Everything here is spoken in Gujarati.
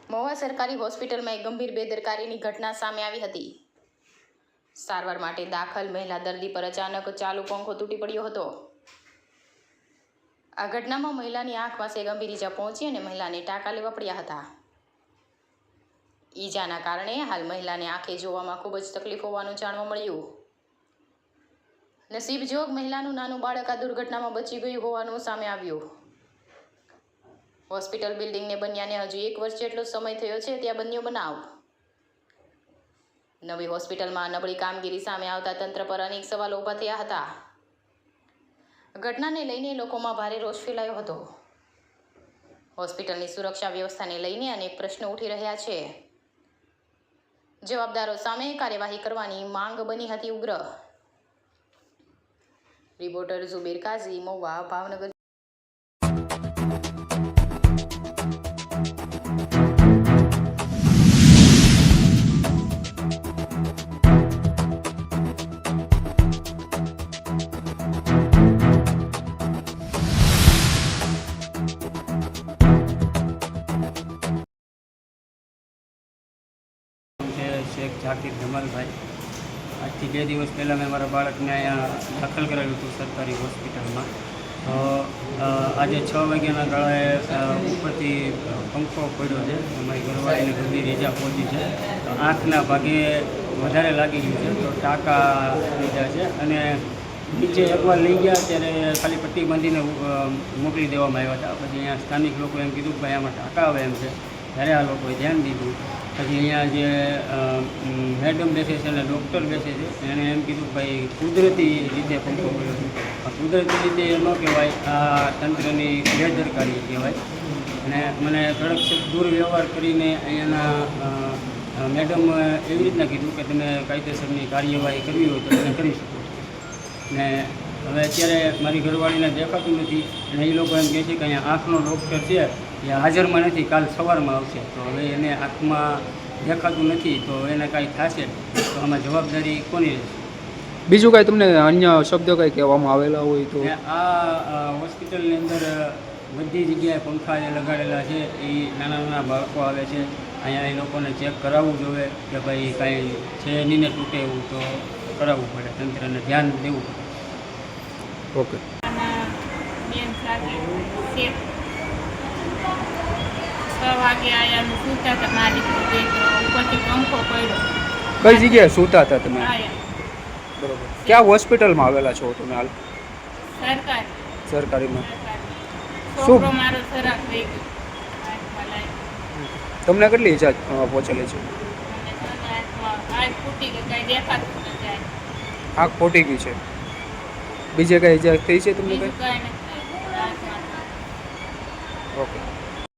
મહુવા સરકારી હોસ્પિટલમાં એક ગંભીર બેદરકારીની ઘટના સામે આવી હતી। સારવાર માટે દાખલ મહિલા દર્દી પર અચાનક ચાલુ પંખો તૂટી પડ્યો હતો। આ ઘટનામાં મહિલાની આંખ પાસે ગંભીર ઈજા પહોંચી અને મહિલાને ટાંકા લેવા પડ્યા હતા। ઈજાના કારણે હાલ મહિલાને આંખે જોવામાં ખૂબ જ તકલીફ હોવાનું જાણવા મળ્યું। નસીબ જોગ મહિલાનું નાનું બાળક આ દુર્ઘટનામાં બચી ગયું હોવાનું સામે આવ્યું। હોસ્પિટલ બિલ્ડિંગને બન્યાને હજુ 1 વર્ષ જેટલો સમય થયો છે ત્યાં બન્યો બનાવ। નવી હોસ્પિટલમાં નબળી કામગીરી સામે આવતા તંત્ર પર અનેક સવાલો ઊભા થયા હતા। ઘટનાને લઈને લોકોમાં ભારે રોષ ફેલાયો હતો। હોસ્પિટલની સુરક્ષા વ્યવસ્થાને લઈને અનેક પ્રશ્નો ઉઠી રહ્યા છે। જવાબદારો સામે કાર્યવાહી કરવાની માંગ બની હતી ઉગ્ર। રિપોર્ટર ઝુબેર કાઝી, મહુવા, ભાવનગર। शेख जाकिर जमल भाई आज थी 2 दिवस पहला मैं मारा बाळक ने अँ दाखल कराव्યું હતું सरकारी હોસ્પિટલમાં। તો આજે 6 વાગ્યાના ગાળાએ ઉપરથી પંખો પડ્યો છે। અમારી ઘરવાળીને ગંભીર ઈજા પહોંચી છે। તો આંખના ભાગે વધારે લાગી ગયું છે, તો ટાંકા લીધા છે અને નીચે એકવાર લઈ ગયા ત્યારે ખાલી પટ્ટી બાંધીને મોકલી દેવામાં આવ્યા હતા। પછી અહીંયા સ્થાનિક લોકોએ એમ કીધું કે ભાઈ આમાં ટાંકા આવે એમ છે। ત્યારે આ લોકોએ ધ્યાન દીધું। પછી અહીંયા જે મેડમ બેસે છે અને ડૉક્ટર બેસે છે એણે એમ કીધું ભાઈ કુદરતી રીતે પંખો પડ્યો છે। કુદરતી રીતે એ ન કહેવાય, આ તંત્રની બેદરકારી કહેવાય। અને મને કડક દુર્વ્યવહાર કરીને અહીંયાના મેડમ એવી રીતના કીધું કે તમે કાયદેસરની કાર્યવાહી કરવી હોય તો તમે કરી શકો છો। ને હવે અત્યારે મારી ઘરવાળીને દેખાતું નથી અને એ લોકો એમ કહે છે કે અહીંયા આંખનો ડૉક્ટર છે એ હાજરમાં નથી, કાલ સવારમાં આવશે। તો હવે એને આંખમાં દેખાતું નથી તો એને કાંઈ થશે તો આમાં જવાબદારી કોની રહેશે? બીજું કાંઈ તમને અન્ય શબ્દો કાંઈ કહેવામાં આવેલા હોય તો? આ હોસ્પિટલની અંદર બધી જગ્યાએ પંખા જે લગાડેલા છે એ નાના નાના બાળકો આવે છે। અહીંયા એ લોકોને ચેક કરાવવું જોઈએ કે ભાઈ કાંઈ છે નહીં ને તૂટે એવું તો કરાવવું પડે, તંત્રને ધ્યાન દેવું પડે। ઓકે। વાગે આયા સૂતા હતા, મારી ઉપરથી પંખો પડ્યો। કઈ જગ્યાએ સૂતા હતા તમે? આયા બરોબર। ક્યાં હોસ્પિટલમાં આવેલા છો તમે હાલ? સરકારીમાં। છોકરો મારો સરાક થઈ ગયો। તમને કેટલી ઈજા પહોંચેલી છે? આંખ ફૂટી ગઈ, કાંઈ દેખાતું નથી। આંખ ફૂટી ગઈ છે। બીજે કાંઈ ઈજા થઈ છે તમને? બીજું કાંઈ નથી। ઓકે।